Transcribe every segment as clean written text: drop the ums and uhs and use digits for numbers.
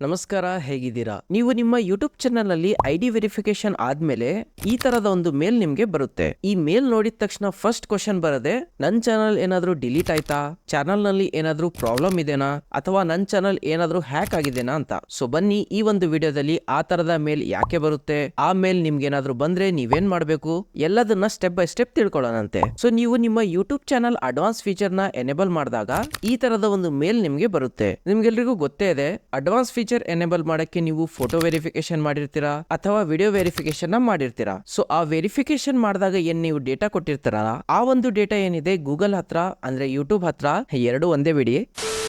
ನಮಸ್ಕಾರ, ಹೇಗಿದ್ದೀರಾ? ನೀವು ನಿಮ್ಮ ಯೂಟ್ಯೂಬ್ ಚಾನಲ್ ನಲ್ಲಿ ಐಡಿ ವೆರಿಫಿಕೇಶನ್ ಆದ್ಮೇಲೆ ಈ ತರದ ಒಂದು ಮೇಲ್ ನಿಮ್ಗೆ ಬರುತ್ತೆ. ಈ ಮೇಲ್ ನೋಡಿದ ತಕ್ಷಣ ಫಸ್ಟ್ ಕ್ವಶನ್ ಬರದೆ, ನನ್ ಚಾನಲ್ ಏನಾದ್ರೂ ಡಿಲೀಟ್ ಆಯ್ತಾ, ಚಾನಲ್ ನಲ್ಲಿ ಏನಾದ್ರೂ ಪ್ರಾಬ್ಲಮ್ ಇದೆನಾ, ಅಥವಾ ನನ್ ಚಾನಲ್ ಏನಾದ್ರೂ ಹ್ಯಾಕ್ ಆಗಿದೆನಾ ಅಂತ. ಸೊ ಬನ್ನಿ ಈ ಒಂದು ವಿಡಿಯೋದಲ್ಲಿ ಆ ತರದ ಮೇಲ್ ಯಾಕೆ ಬರುತ್ತೆ, ಆ ಮೇಲ್ ನಿಮ್ಗೆ ಏನಾದ್ರೂ ಬಂದ್ರೆ ನೀವೇನ್ ಮಾಡ್ಬೇಕು, ಎಲ್ಲದನ್ನ ಸ್ಟೆಪ್ ಬೈ ಸ್ಟೆಪ್ ತಿಳ್ಕೊಳ್ಳೋಣಂತೆ. ಸೊ ನೀವು ನಿಮ್ಮ ಯೂಟ್ಯೂಬ್ ಚಾನಲ್ ಅಡ್ವಾನ್ಸ್ ಫೀಚರ್ ನ ಎನೇಬಲ್ ಮಾಡಿದಾಗ ಈ ತರದ ಒಂದು ಮೇಲ್ ನಿಮ್ಗೆ ಬರುತ್ತೆ. ನಿಮ್ಗೆಲ್ರಿಗೂ ಗೊತ್ತೇ ಇದೆ, ಅಡ್ವಾನ್ಸ್ ಫೀಚರ್ ಎನೇಬಲ್ ಮಾಡಕ್ಕೆ ನೀವು ಫೋಟೋ ವೆರಿಫಿಕೇಶನ್ ಮಾಡಿರ್ತೀರಾ ಅಥವಾ ವಿಡಿಯೋ ವೆರಿಫಿಕೇಶನ್ ಮಾಡಿರ್ತೀರಾ. ಸೊ ಆ ವೆರಿಫಿಕೇಶನ್ ಮಾಡಿದಾಗ ಏನ್ ನೀವು ಡೇಟಾ ಕೊಟ್ಟಿರ್ತಾರಲ್ಲ, ಆ ಒಂದು ಡೇಟಾ ಏನಿದೆ ಗೂಗಲ್ ಹತ್ರ ಅಂದ್ರೆ ಯೂಟ್ಯೂಬ್ ಹತ್ರ, ಎರಡು ಒಂದೇ ಬಿಡಿ,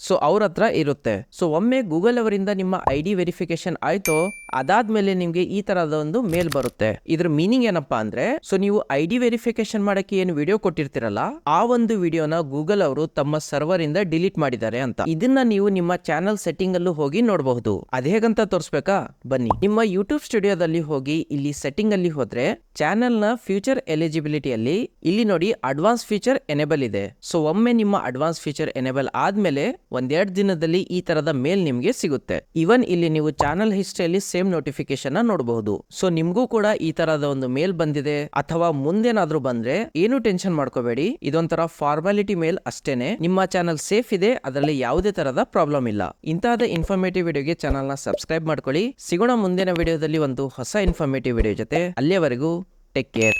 ಸೊ ಅವ್ರ ಹತ್ರ ಇರುತ್ತೆ. ಸೊ ಒಮ್ಮೆ ಗೂಗಲ್ ಅವರಿಂದ ನಿಮ್ಮ ಐಡಿ ವೆರಿಫಿಕೇಶನ್ ಆಯ್ತು, ಅದಾದ್ಮೇಲೆ ನಿಮ್ಗೆ ಈ ತರದ ಒಂದು ಮೇಲ್ ಬರುತ್ತೆ. ಇದ್ರ ಮೀನಿಂಗ್ ಏನಪ್ಪಾ ಅಂದ್ರೆ, ಸೊ ನೀವು ಐಡಿ ವೆರಿಫಿಕೇಶನ್ ಮಾಡಕ್ಕೆ ಏನು ವಿಡಿಯೋ ಕೊಟ್ಟಿರ್ತೀರಲ್ಲ, ಆ ಒಂದು ವಿಡಿಯೋನ ಗೂಗಲ್ ಅವರು ತಮ್ಮ ಸರ್ವರ್ ಇಂದ ಡಿಲೀಟ್ ಮಾಡಿದ್ದಾರೆ ಅಂತ. ಇದನ್ನ ನೀವು ನಿಮ್ಮ ಚಾನಲ್ ಸೆಟ್ಟಿಂಗ್ ಅಲ್ಲೂ ಹೋಗಿ ನೋಡಬಹುದು. ಅದೇಗಂತ ತೋರಿಸ್ಬೇಕಾ? ಬನ್ನಿ, ನಿಮ್ಮ ಯೂಟ್ಯೂಬ್ ಸ್ಟುಡಿಯೋದಲ್ಲಿ ಹೋಗಿ ಇಲ್ಲಿ ಸೆಟ್ಟಿಂಗ್ ಅಲ್ಲಿ ಹೋದ್ರೆ ಚಾನೆಲ್ ನ ಫ್ಯೂಚರ್ ಎಲಿಜಿಬಿಲಿಟಿಯಲ್ಲಿ ಇಲ್ಲಿ ನೋಡಿ ಅಡ್ವಾನ್ಸ್ ಫೀಚರ್ ಎನೇಬಲ್ ಇದೆ. ಸೊ ಒಮ್ಮೆ ನಿಮ್ಮ ಅಡ್ವಾನ್ಸ್ ಫೀಚರ್ ಎನೇಬಲ್ ಆದ್ಮೇಲೆ ಒಂದೆರಡು ದಿನದಲ್ಲಿ ಈ ತರದ ಮೇಲ್ ನಿಮ್ಗೆ ಸಿಗುತ್ತೆ. ಇವನ್ ಇಲ್ಲಿ ನೀವು ಚಾನಲ್ ಹಿಸ್ಟ್ರಿಯಲ್ಲಿ ಸೇಮ್ ನೋಟಿಫಿಕೇಶನ್ ನೋಡಬಹುದು. ಸೊ ನಿಮ್ಗೂ ಕೂಡ ಈ ತರದ ಒಂದು ಮೇಲ್ ಬಂದಿದೆ ಅಥವಾ ಮುಂದೇನಾದ್ರೂ ಬಂದ್ರೆ ಏನು ಟೆನ್ಷನ್ ಮಾಡ್ಕೋಬೇಡಿ, ಇದೊಂಥರ ಫಾರ್ಮಾಲಿಟಿ ಮೇಲ್ ಅಷ್ಟೇನೆ. ನಿಮ್ಮ ಚಾನಲ್ ಸೇಫ್ ಇದೆ, ಅದರಲ್ಲಿ ಯಾವುದೇ ತರದ ಪ್ರಾಬ್ಲಮ್ ಇಲ್ಲ. ಇಂತಹದ ಇನ್ಫಾರ್ಮೇಟಿವ್ ವಿಡಿಯೋಗೆ ಚಾನಲ್ ನ ಸಬ್ಸ್ಕ್ರೈಬ್ ಮಾಡ್ಕೊಳ್ಳಿ. ಸಿಗೋಣ ಮುಂದಿನ ವಿಡಿಯೋದಲ್ಲಿ ಒಂದು ಹೊಸ ಇನ್ಫಾರ್ಮೇಟಿವ್ ವಿಡಿಯೋ ಜೊತೆ. ಅಲ್ಲಿಯವರೆಗೂ ಟೇಕ್ ಕೇರ್.